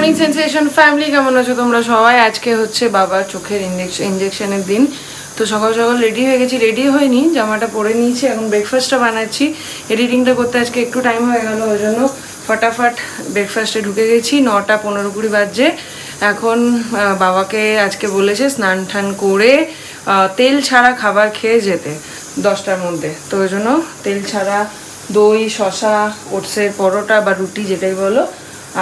Morning sensation family, কেমন আছো তোমরা সবাই? আজকে হচ্ছে বাবার চোখের ইঞ্জেকশনের দিন। তো সকাল সকাল রেডি হয়ে গেছি, রেডি হয়নি, জামাটা পরে নিয়েছি, এখন ব্রেকফাস্টটা বানাচ্ছি। এডিটিংটা করতে আজকে একটু টাইম হয়ে গেল, ওই জন্য ফটাফট ব্রেকফাস্টে ঢুকে গেছি। 9টা 15-20 বাজছে এখন। বাবাকে আজকে বলেছে স্নান টান করে তেল ছাড়া খাবার খেয়ে যেতে 10টার মধ্যে। তো ওই জন্য তেল ছাড়া দই, শশা, ওটসের পরোটা বা রুটি যেটাই বলো,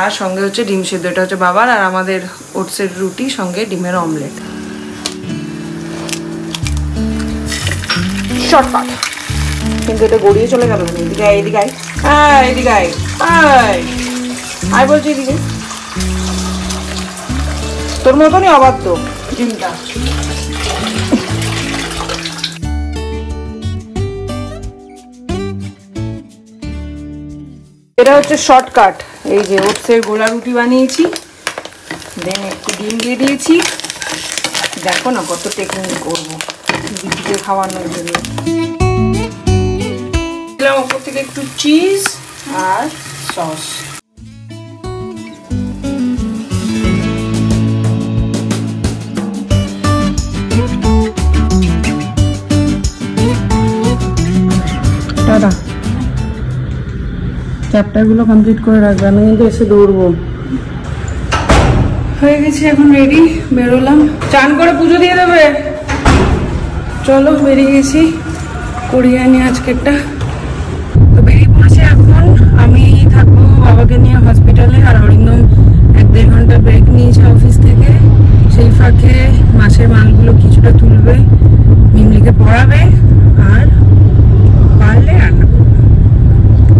আর সঙ্গে হচ্ছে ডিম সিদ্ধ। এটা হচ্ছে বাবার, আর আমাদের ওটসের রুটি সঙ্গে ডিমের অমলেট। শর্টকাট, কিন্তু এটা গড়িয়ে চলে গেল। এদিকে আয়, এদিকে আয়, এদিকে আয়, আয় বলছি এদিকে। তোর মতনই অবাধ্য ডিমটা। এটা হচ্ছে শর্টকাট। এই যে ওটসের গোলা রুটি বানিয়েছি, দেন একটু ডিম দিয়ে দিয়েছি। দেখো না কত টেকনিক করবো দিদিকে খাওয়ানোর জন্য। দিলাম ওপর থেকে একটু চিজ আর সস। টাটা। চ্যাপ্টারগুলো কমপ্লিট করে রাখবে, আমি কিন্তু এসে দৌড়বো। হয়ে গেছি, এখন রেডি, বেরোলাম। চান করে পুজো দিয়ে দেবে। চলো বেরিয়ে গেছি, করিয়ে আনি আজকেরটা। তো বেরিয়ে পড়েছি এখন। আমি থাকবো বাবাকে নিয়ে হসপিটালে, আর অরিন্দম 1-1.5 ঘন্টা ব্রেক নিয়েছে অফিস থেকে। সেই ফাঁকে মাছের মালগুলো কিছুটা তুলবে, মিমলিকে পড়াবে, আর পারলে রান্না করবে।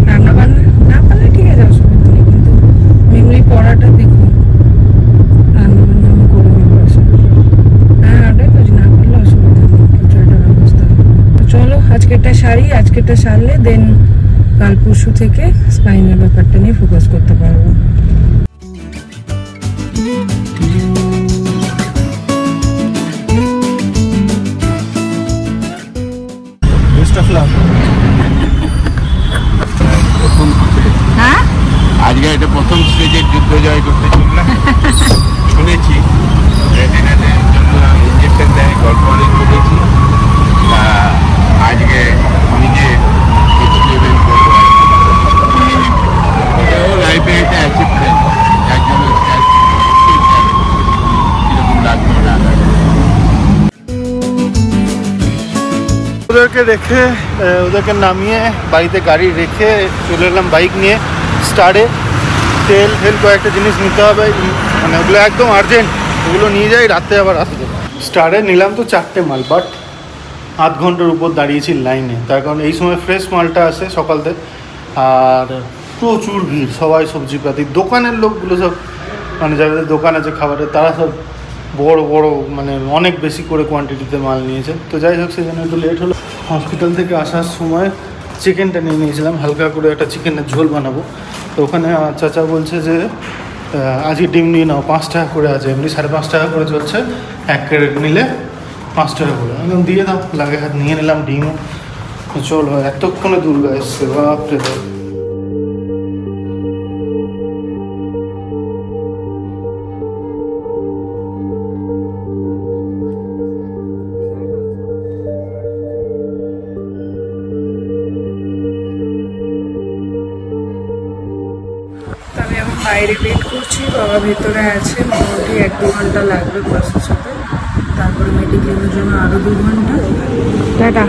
রান্না বান্না না পারলে ঠিক আছে, অসুবিধা নেই, কিন্তু মিমলি পড়াটা দেখো, রান্না বান্না আমি করে নেবো। হ্যাঁ, ওটাই বলছি, না পারলে অসুবিধা নেই, কিছু একটা ব্যবস্থা। তো চলো আজকেরটা সারি, আজকেরটা সারলে দেন কাল পরশু থেকে স্পাইনের ব্যাপারটা নিয়ে ফোকাস করতে পারবো। হ্যাঁ, আজকে এটা প্রথম স্টেজের যুদ্ধ জয় করতে চললাম। শুনেছি ইঞ্জেকশন দেয়, গল্প অনেক শুনেছি। আজকে নিজে এক্সপেরিমেন্ট করবো। লাইফে একটা অ্যাচিভমেন্ট, একজনের কিরকম লাগবে না। ওদেরকে রেখে, ওদেরকে নামিয়ে বাড়িতে গাড়ি রেখে চলে এলাম বাইক নিয়ে স্টারে। তেল কয়েকটা জিনিস নিতে হবে, মানে ওগুলো একদম আর্জেন্ট, ওগুলো নিয়ে যাই, রাতে আবার আসবে। স্টারে নিলাম তো 4টে মাল, বাট আধ ঘন্টার উপর দাঁড়িয়েছি লাইনে, তার কারণ এই সময় ফ্রেশ মালটা আসে সকালতে। আর প্রচুর ভিড়, সবাই সবজিপাতি, দোকানের লোকগুলো সব, মানে যাদের দোকান আছে খাবারের, তারা সব বড় বড়, মানে অনেক বেশি করে কোয়ান্টিটিতে মাল নিয়েছে। তো যাই হোক, সেজন্য একটু লেট হলো। হসপিটাল থেকে আসার সময় চিকেনটা নিয়ে নিয়েছিলাম, হালকা করে একটা চিকেনের ঝোল বানাবো। তো ওখানে আমার চাচা বলছে যে আজকে ডিম নিয়ে নাও, 5 টাকা করে আছে, এমনি 5.5 টাকা করে চলছে, 1 ক্যারেট নিলে 5 টাকা করে। একদম দিয়ে দাও, লাগে হাত নিয়ে নিলাম ডিমও। চলো, এতক্ষণে দুর্গা এসছে, বাপরে বাপ। আমি এখন বাইরে ওয়েট করছি, বাবা ভেতরে আছে। মোটামুটি 1-2 ঘন্টা লাগবে প্রসেস হতে, তারপরে মেডিক্লেমের জন্য আরও 2 ঘন্টা। Tata,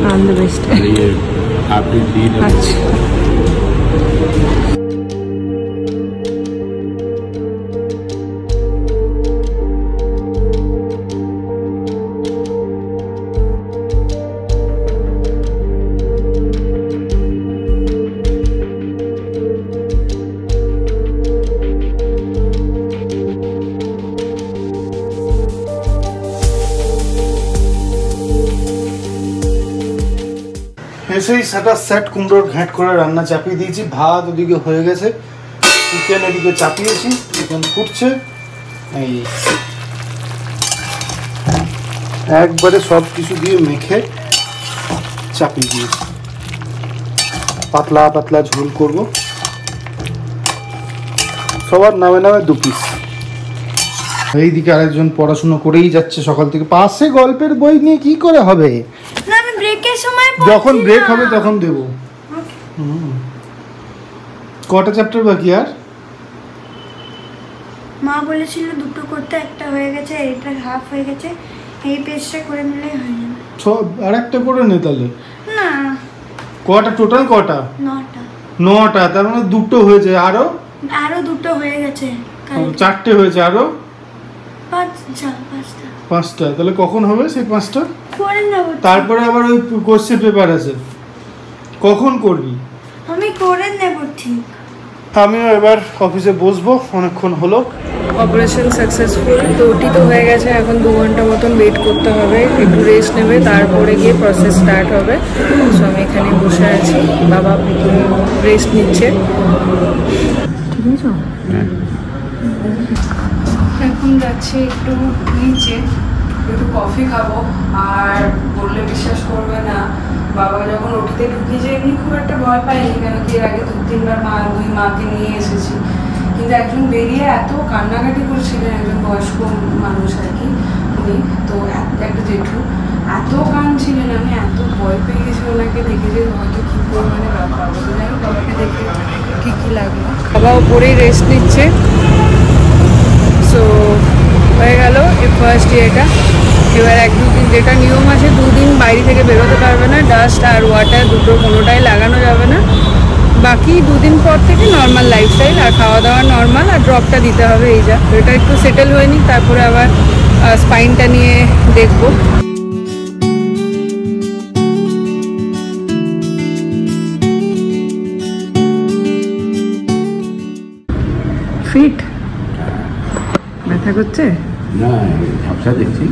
all the best. আচ্ছা, এসেই সেট কুমড়োর ঘ্যাঁট করে রান্না চাপিয়ে দিয়েছি। ভাত ওদিকে হয়ে গেছে, চিকেন এদিকে চাপিয়েছি, চিকেন ফুটছে। এই একবারে সব কিছু দিয়ে মেখে চাপিয়ে দিয়েছি। পাতলা পাতলা ঝোল করব, সবার নামে নামে 2 পিস। এইদিকে আরেকজন পড়াশোনা করেই যাচ্ছে সকাল থেকে। পাশে গল্পের বই নিয়ে কি করে হবে? না আমি ব্রেকের সময় যখন ব্রেক হবে তখন দেব। কটা চ্যাপ্টার বাকি আর? মা বলেছিল দুটো করতে, একটা হয়ে গেছে, এটা হাফ হয়ে গেছে, এই পেজটা করে নিলেই হয়ে যাবে। আর একটা করে নে তাহলে। না কটা টোটাল? কটা? 9টা। তার মানে 2টো হয়েছে। আরো 2টো হয়ে গেছে, 4টে হয়েছে। আরো 5টা। তাহলে কখন হবে সেই 5টা? করে নেব। তারপরে আবার ওই কোশ্চেন পেপার আছে, কখন করবি? আমি করে নেব। ঠিক। আমিও এবার অফিসে বসবো, অনেকক্ষণ হলো। Operation successful. তো ওটি তো হয়ে গেছে, এখন 2 ঘন্টা মতন ওয়েট করতে হবে, একটু রেস্ট নেবে, তারপরে গিয়ে প্রসেস স্টার্ট হবে। সো আমি এখানে বসে আছি, বাবা রেস্ট নিচ্ছে। ঠিক আছে, এখন যাচ্ছি একটু নিচে, একটু কফি খাবো। আর বললে বিশ্বাস করবে না, বাবা যখন ওটিতে ঢুকিয়েছে এমনি খুব একটা ভয় পাইনি, কেন কি এর আগে 2-3বার দুই মাকে নিয়ে এসেছি। কিন্তু একজন বেরিয়ে এত কান্নাকাটি করছিলেন, একজন বয়স্ক মানুষ আর কি উনি, তো একটা জেঠু এত কাঁদছিলেন, আমি এত ভয় পেয়ে গেছি ওনাকে দেখে যে হয়তো কী পরিমাণে ব্যাপার। যাই হোক বাবাকে দেখে ঠিকই লাগলো। বাবা ওপরেই রেস্ট নিচ্ছে। সো হয়ে গেল এই ফার্স্ট ইয়েটা। এবার 1-2 দিন যেটা নিয়ম আছে, 2 দিন বাইরে থেকে বেরোতে পারবে না, ডাস্ট আর ওয়াটার দুটো কোনোটাই লাগানো যাবে না। বাকি 2 দিন পর থেকে নর্মাল লাইফস্টাইল, আর খাওয়া দাওয়া নর্মাল, আর ড্রপটা দিতে হবে। এই যা এটা একটু সেটেল হয়নি, তারপরে আবার স্পাইনটা নিয়ে দেখবো। ফিট ব্যথা করছে না, ঝাপসা দেখছি।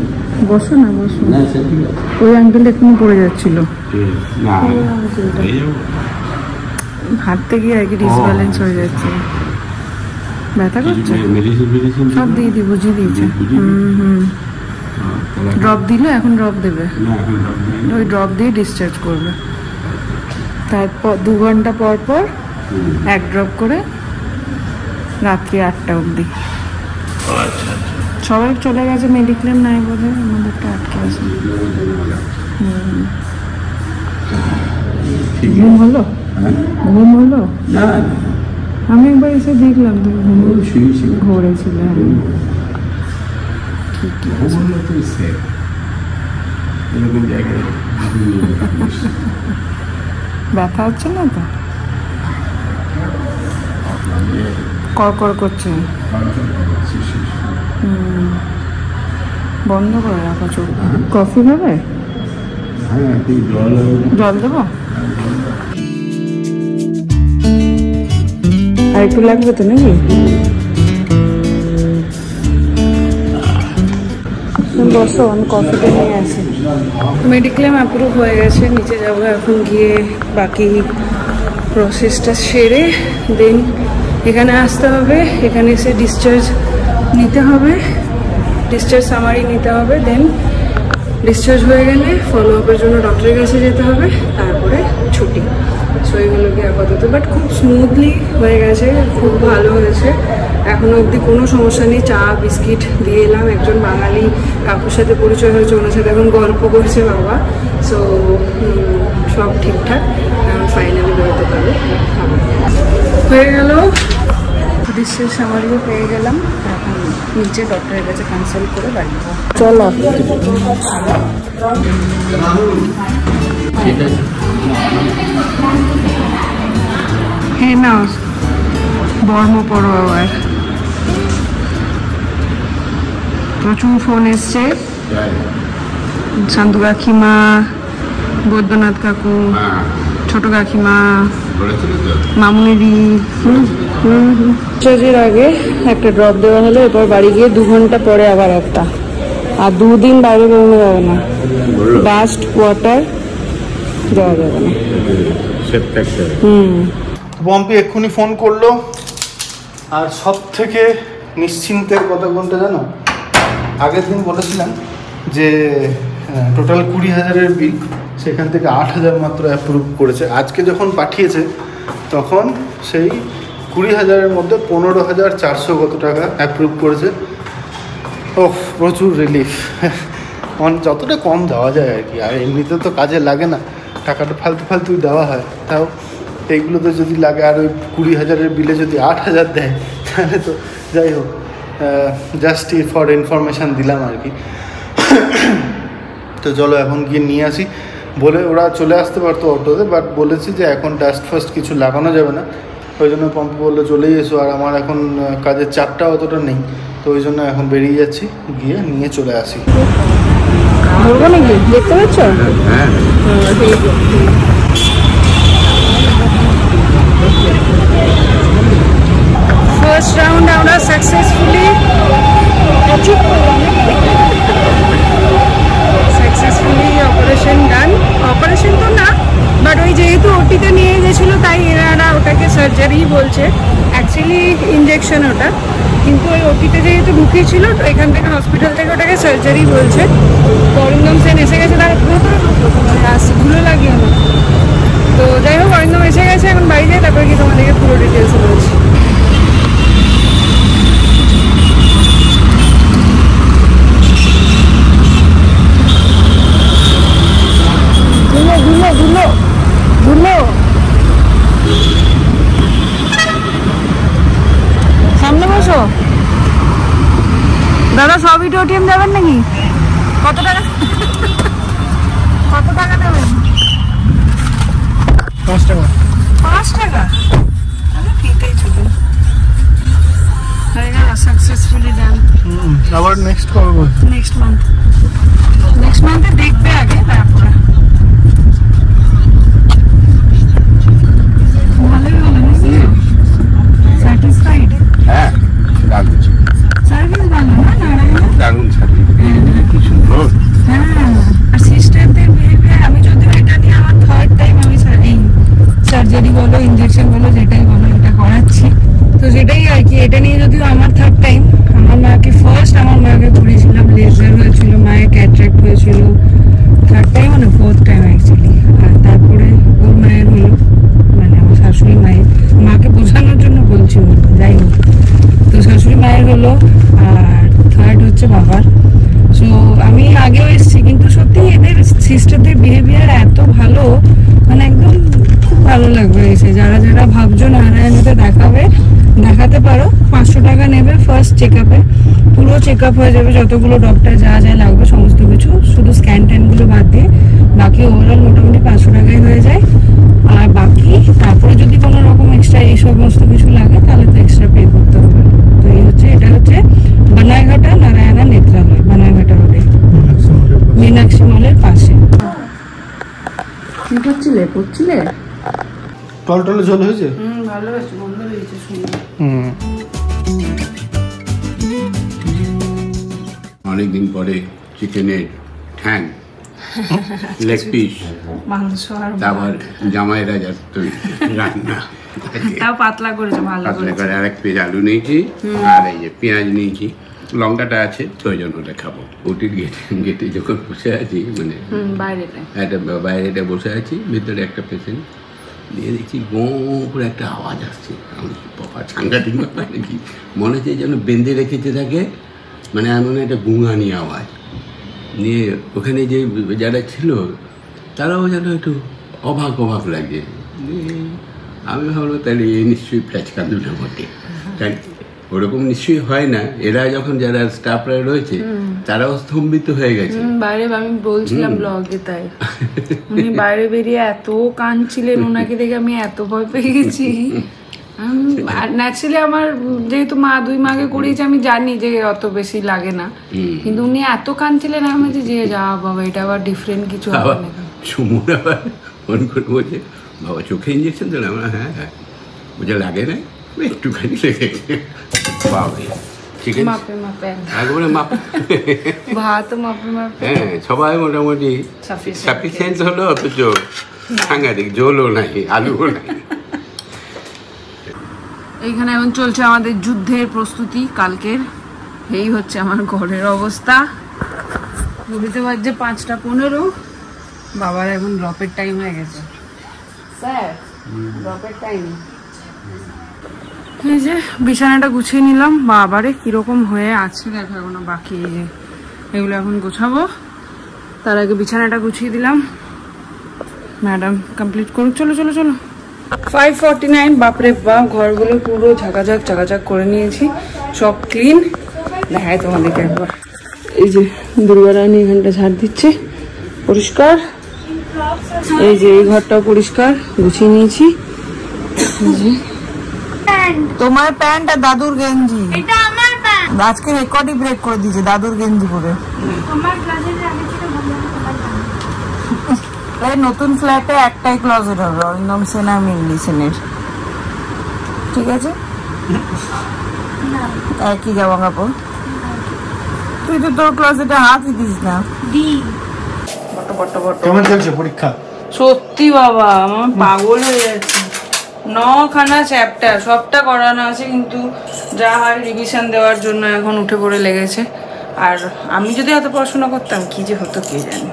বসো না, বসো। না সে ঠিক আছে। ওই আঙ্কেল এখনো পড়ে যাচ্ছিল, না হাঁটতে গিয়ে আর কি ডিসব্যালেন্স হয়ে যাচ্ছে। ব্যথা করছে, মেডিসিন সব দিয়ে দিই, বুঝিয়ে দিয়েছে। ড্রপ দিল, এখন ড্রপ দেবে, ওই ড্রপ দিয়ে ডিসচার্জ করবে। তারপর 2 ঘন্টা পর পর 1 ড্রপ করে, রাত্রি 8টা অবধি। সবাই চলে গেছে, মেডিক্লেম নাই বলে আমাদেরটা আটকে আছে। ঘুম হলো? ঘুম হলো? আমি একবার এসে দেখলাম তুমি ঘুরেছিল। ব্যথা হচ্ছে না তো? কড়কড় করছে, বন্ধ করে রাখো চোখ। কফি খাবে? জল দেবো? আর একটু লাগবে তো নাকি? বসো, আমি কফিটা নিয়ে আসি। মেডিক্লেম অ্যাপ্রুভ হয়ে গেছে, নিচে যাবো এখন, গিয়ে বাকি প্রসেসটা সেরে দেন এখানে আসতে হবে। এখানে এসে ডিসচার্জ নিতে হবে, ডিসচার্জ সামারি নিতে হবে। দেন ডিসচার্জ হয়ে গেলে ফলো আপের জন্য ডক্টরের কাছে যেতে হবে, তারপরে ছুটি। সো এগুলো কি আপাতত, বাট খুব স্মুথলি হয়ে গেছে, খুব ভালো হয়েছে। এখনও অবধি কোনো সমস্যা নেই। চা বিস্কিট দিয়ে এলাম, একজন বাঙালি কাকুর সাথে পরিচয় হয়েছে, ওনার সাথে এখন গল্প করছে বাবা। সো সব ঠিকঠাক, ফাইনালি বেরোতে পারবে। হয়ে গেল, ডিসচার্জ সামারিও পেয়ে গেলাম। এখন নিচে ডক্টরের কাছে কনসাল্ট করে বাড়ি চলো। হ্যাঁ না, বর্ম পড়ো আবার। প্রচুর ফোন এসছে, শান্তু কাকিমা, বৈদ্যনাথ কাকু, ছোট কাকিমা, মামুনিদি। ডিসচার্জের আগে একটা ড্রপ দেওয়া হলো, এরপর বাড়ি গিয়ে 2 ঘন্টা পরে আবার একটা। আর 2 দিন বাইরে বেরোনো যাবে না, ডাস্ট ওয়াটার দেওয়া যাবে না। পম্পি এক্ষুনি ফোন করলো। আর সব থেকে নিশ্চিন্তের কথা কোনটা জানো? আগের দিন বলেছিলাম যে টোটাল 20,000-এর বিল, সেখান থেকে 8,000 মাত্র অ্যাপ্রুভ করেছে। আজকে যখন পাঠিয়েছে তখন সেই 20,000-এর মধ্যে 15,400 কত টাকা অ্যাপ্রুভ করেছে। ও প্রচুর রিলিফ, যতটা কম দেওয়া যায় আর কি। আর এমনিতে তো কাজে লাগে না, টাকাটা ফালতু দেওয়া হয়, তাও এইগুলোতে যদি লাগে। আর ওই 20,000-এর বিলে যদি 8,000 দেয় তাহলে তো যাই হোক, জাস্ট ফর ইনফরমেশান দিলাম আর কি। তো চলো এখন গিয়ে নিয়ে আসি। বলে ওরা চলে আসতে পারতো অটোতে, বাট বলেছি যে এখন ডাস্ট ফাস্ট কিছু লাগানো যাবে না, ওই জন্য পাম্প বললে চলেই এসো। আর আমার এখন কাজের চাপটা অতটা নেই, তো ওই জন্য এখন বেরিয়ে যাচ্ছি, গিয়ে নিয়ে চলে আসি। ধরবো নাকি, দেখতে পাচ্ছ? হ্যাঁ ফার্স্ট রাউন্ড আমরা সাকসেসফুলি অপারেশন ডান। অপারেশন তো না, বাট ওই যেহেতু ওটিতে নিয়ে গেছিলো তাই এনারা ওটাকে সার্জারি বলছে, অ্যাকচুয়ালি ইঞ্জেকশন ওটা, কিন্তু ওই ওটিতে যেহেতু ঢুকিয়েছিল এখান থেকে হসপিটাল থেকে ওটাকে সার্জারি বলছে। অরিন্দম সেন এসে গেছে, তার আসছে ধুলো লাগিয়ে না। তো যাই হোক অরিন্দম এসে গেছে, এখন বাড়ি যাই, তারপরে কি তোমাদেরকে পুরো ডিটেলস বলছি। ধুলো সামনে বসো। দাদা সবই টোটিএম যাবেন নাকি? কত টাকা নেবেন? 5 টাকা। 5 টাকা? ফ্রিতেই চলুন। হয়ে গেল, সাকসেসফুলি ডান। আবার নেক্সট কবে বলছো? নেক্সট মান্থে দেখবে আগে, তারপরে ভালোই হলো নাকি? স্যাটিসফাইড? হ্যাঁ দারুণ সার্ভিস ভালো না নারায়ণ? দারুণ সার্টিফিকেট, কি সুন্দর। হ্যাঁ, আর সিস্টারদের বিহেভিয়ার, আমি যদি এটা নিয়ে আমার থার্ড টাইম আমি এই সার্জারি বলো ইঞ্জেকশন বলো যেটাই বলো এটা করাচ্ছি, তো সেটাই আর কি। এটা নিয়ে যদিও আমার থার্ড টাইম, আমার মাকে ফার্স্ট আমার মাকে করেছিলাম, লেজার হয়েছিল, মায়ের ক্যাটরাক্ট হয়েছিল, থার্ড টাইম মানে ফোর্থ টাইম অ্যাকচুয়ালি। আর তারপরে ওর মায়ের হলো, মানে আমার শাশুড়ি মায়ের, মাকে বোঝানোর জন্য বলছি, যাই হোক। তো শাশুড়ি মায়ের হলো, আর থার্ড হচ্ছে বাবার। সো আমি আগেও এসেছি, কিন্তু সত্যি এদের সিস্টারদের বিহেভিয়ার এত ভালো, মানে একদম খুব ভালো লাগবে এসে। যারা যারা ভাবছো নারায়ণতে দেখাতে পারো, 500 টাকা নেবে ফার্স্ট চেক আপে, পুরো চেক আপ হয়ে যাবে, যতগুলো ডক্টর যা যা লাগবে সমস্ত কিছু, শুধু স্ক্যান ট্যানগুলো বাদ দিয়ে বাকি ওভারঅল মোটামুটি 500 টাকায় হয়ে যায়। আর বাকি তারপরে যদি কোনো রকম এক্সট্রা এই সমস্ত কিছু লাগে তাহলে তো এক্সট্রা পে করতে হবে। তো এই হচ্ছে, এটা হচ্ছে বানাইঘাটা নারায়ণা নেত্রালয়, বানাইঘাটা রোডে, মীনাক্ষী মলের পাশে। কি পড়ছিলে? টলটলে জল হয়েছে? ভালো হয়েছে, বন্ধ হয়েছে শুনে। অনেকদিন পরে চিকেনের ঠ্যাং, লেগ পিস, মাংস আর তারপর জামাইরা যাত রান্না, তাও পাতলা করেছে, ভালো পাতলা করেছে। করে আর 1 পিস আলু নিয়েছি, আর এই যে পেঁয়াজ নিয়েছি, লঙ্কাটা আছে, প্রয়োজন হলে খাবো। ওটির গেটে যখন বসে আছি, মানে বাইরেটা বসে আছি, ভিতরে একটা পেশেন্ট দিয়ে দেখছি গো করে একটা আওয়াজ আসছে। আমি বাবা সাংঘাতিক ব্যাপার নাকি, মনে হচ্ছে যেন বেঁধে রেখেছে তাকে, মানে এমন একটা গুঙানি আওয়াজ নিয়ে। ওখানে যে যারা ছিল তারাও যেন একটু অবাক লাগছে। আমি ভাবলো তাহলে এ নিশ্চয়ই প্যাচকা দুটো বটে, তাই ওরকম নিশ্চয়ই হয় না। এরা যখন যারা স্টাফরা রয়েছে তারাও স্তম্ভিত হয়ে গেছে। বাইরে আমি বলছিলাম ব্লগে, তাই উনি বাইরে বেরিয়ে এত কাঁদছিলেন, ওনাকে দেখে আমি এত ভয় পেয়ে গেছি। ন্যাচারালি আমার যেহেতু মা 2 মাকে করিয়েছে, আমি জানি যে অত বেশি লাগে না, কিন্তু উনি এত কাঁদছিলেন, আমি যে যা বাবা এটা আবার ডিফারেন্ট কিছু হবে না। সুমন আবার ফোন করে বলছে, বাবা চোখে ইঞ্জেকশন দিলে? আমরা হ্যাঁ বুঝে লাগে না, একটুখানি লেগেছে। বাবা চিকেন একবারে ভাত মাপে মাপে, হ্যাঁ সবাই মোটামুটি সাফিসিয়েন্ট হলো, অথচ সাংঘাতিক জলও নাই, আলুও নাই। এইখানে এখন চলছে আমাদের যুদ্ধের প্রস্তুতি কালকের। এই হচ্ছে আমার ঘরের অবস্থা। ঘুরিতে বাজছে 5:15। বাবার এখন ড্রপের টাইম হয়ে গেছে। স্যার ড্রপের টাইম। এই যে বিছানাটা গুছিয়ে নিলাম, বাবারে কিরকম হয়ে আছে দেখো, এখনো বাকি। এই যে এগুলো এখন গোছাবো, তার আগে বিছানাটা গুছিয়ে দিলাম। ম্যাডাম কমপ্লিট করুক। চলো চলো চলো। 5:49। বাপরে বাপ, ঘরগুলো পুরো ঝাঁকাঝাক করে নিয়েছি, সব ক্লিন। দেখায় তোমাদেরকে একবার। এই যে দুর্গা রানী এখানটা ঝাড় দিচ্ছে, পরিষ্কার। এই যে এই ঘরটাও পরিষ্কার গুছিয়ে নিয়েছি। তোমার প্যান্ট আর দাদুর গেঞ্জি, এটা আমার প্যান্ট। আজকে রেকর্ডই ব্রেক করে দিয়েছে দাদুর গেঞ্জি পরে। আমার ক্লাসের আগে ছিল এই নতুন ফ্ল্যাটে একটাই ক্লোজেট হবে, অরিন্দম সেন আর মিংলি সেনের, ঠিক আছে? একই জামা কাপড়। তুই তো তোর ক্লোজেটে হাতই দিস না। ডি কেমন চলছে পরীক্ষা? সত্যি বাবা, আমার পাগল হয়ে যাচ্ছে। 9খানা চ্যাপ্টার, সবটা করানো আছে, কিন্তু যা হয় রিভিশন দেওয়ার জন্য এখন উঠে পড়ে লেগেছে। আর আমি যদি এত পড়াশোনা করতাম কি যে হতো কে জানে।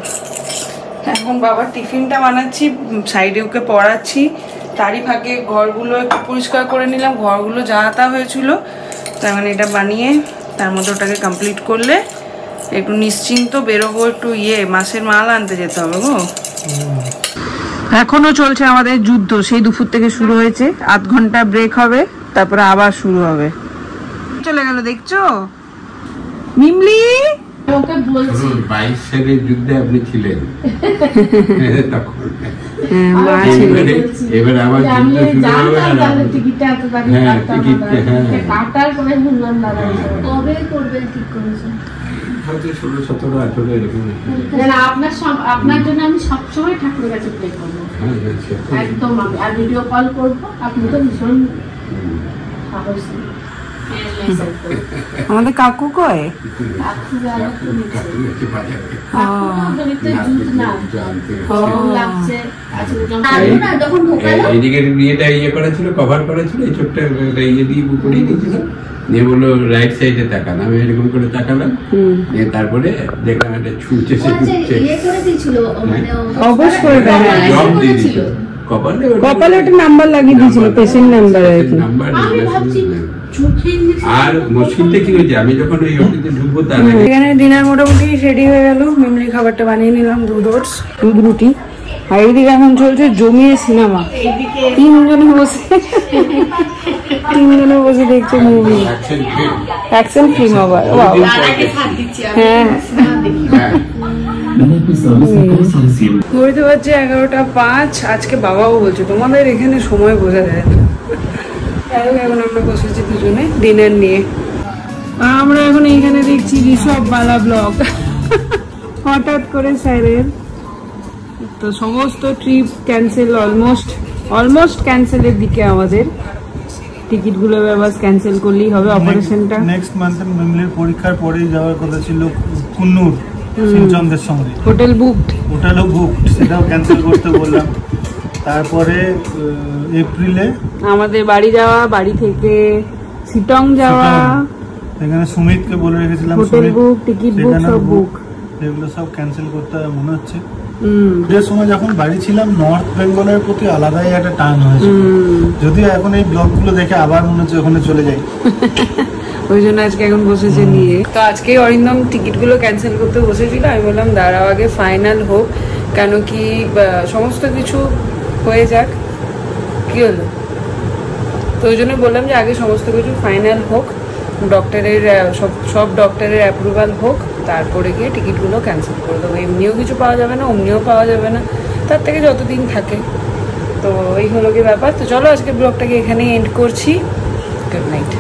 এখন বাবার টিফিনটা বানাচ্ছি, সাইডে ওকে পড়াচ্ছি, তারই ফাঁকে ঘরগুলো একটু পরিষ্কার করে নিলাম। ঘরগুলো যা তা হয়েছিল, তার মানে এটা বানিয়ে তার মধ্যে ওটাকে কমপ্লিট করলে একটু নিশ্চিন্ত বেরোবো। একটু মাসের মাল আনতে যেতে হবে গো। এখনো চলছে আমাদের যুদ্ধ, সেই দুপুর থেকে শুরু হয়েছে। 8 ঘন্টা ব্রেক হবে, তারপরে আবার শুরু হবে। চলে গেল দেখছো মিমলি। ওকে বলছি 22 সালের যুদ্ধে আপনি ছিলেন তখন। এবার আবার যুদ্ধ শুরু হবে। টিকিটটা এত দামি কাটার করে শুনলাম দাদা কবে করবে ঠিক করেছে, হয়তো 16, 17, 18 এরকম। আপনার জন্য আমি সবসময় ঠাকুরের কাছে প্রে করবো, একদম। আর ভিডিও কল করবো, আপনি তো ভীষণ সাহসী। আমাদের কাকু কয় এদিকে বিয়েটা করা ছিল, কভার করা ছিল, এই চোখটা ইয়ে দিয়ে পড়িয়ে দিয়েছিল। নিয়ে বললো রাইট সাইডে তাকান, আমি এরকম করে তাকালাম, নিয়ে তারপরে দেখলাম এটা ছুটছে, সে ছুটছে। অবশ্যই জব দিয়ে দিয়েছিল কপালে একটা নাম্বার লাগিয়ে দিয়েছিল, পেশেন্ট নাম্বার। আর মুশকিলটা কি হয়েছে, আমি যখন ওই অফিসে ঢুকবো তার এখানে ডিনার মোটামুটি রেডি হয়ে গেল। মিমলি খাবারটা বানিয়ে নিলাম, দুধ রুটি। আর এইদিকে এখন চলছে জমিয়ে সিনেমা, তিনজনে বসে দেখছে মুভি, অ্যাকশন ফিল্ম আবার। হ্যাঁ, ঘুরতে পারছে 11:05। আজকে বাবাও বলছে তোমাদের এখানে সময় বোঝা যায় না। এখন আমরা বসেছি দুজনে ডিনার নিয়ে। আমরা এখন এইখানে দেখছি ঋষভ বালা ব্লগ। হঠাৎ করে স্যারের তো সমস্ত ট্রিপ ক্যান্সেল, অলমোস্ট ক্যান্সেলের দিকে। আমাদের টিকিটগুলো এবার ক্যান্সেল করলেই হবে। অপারেশনটা নেক্সট মান্থে মেমলির পরীক্ষার পরেই যাওয়ার কথা ছিল কুন্নুর সিনচন্দের সঙ্গে। হোটেলও বুকড, সেটাও ক্যান্সেল করতে বললাম। তারপরে এপ্রিলে আমাদের বাড়ি যাওয়া, বাড়ি থেকে সিটং যাওয়া, এখানে সুমিতকে বলে রেখেছিলাম, হোটেল বুক, টিকিট বুক, সব বুক, এগুলো সব ক্যান্সেল করতে হবে মনে হচ্ছে। যে সময় যখন বাড়ি ছিলাম নর্থ বেঙ্গলের প্রতি আলাদাই একটা টান হয়েছে, যদিও এখন এই ব্লগগুলো দেখে আবার মনে হচ্ছে ওখানে চলে যাই। ওই জন্য আজকে এখন বসেছে নিয়ে। তো আজকে অরিন্দম টিকিটগুলো ক্যান্সেল করতে বসেছিল। আমি বললাম দাঁড়াও আগে ফাইনাল হোক, কেন কি সমস্ত কিছু হয়ে যাক। কি হলো, তো ওই জন্য বললাম যে আগে সমস্ত কিছু ফাইনাল হোক, ডক্টরের সব ডক্টরের অ্যাপ্রুভাল হোক, তারপরে গিয়ে টিকিটগুলো ক্যান্সেল করে দেবো। এমনিও কিছু পাওয়া যাবে না, অমনিও পাওয়া যাবে না, তার থেকে যতদিন থাকে। তো এই হলো কি ব্যাপার। তো চলো আজকে ব্লগটাকে এখানেই এন্ড করছি। Good night.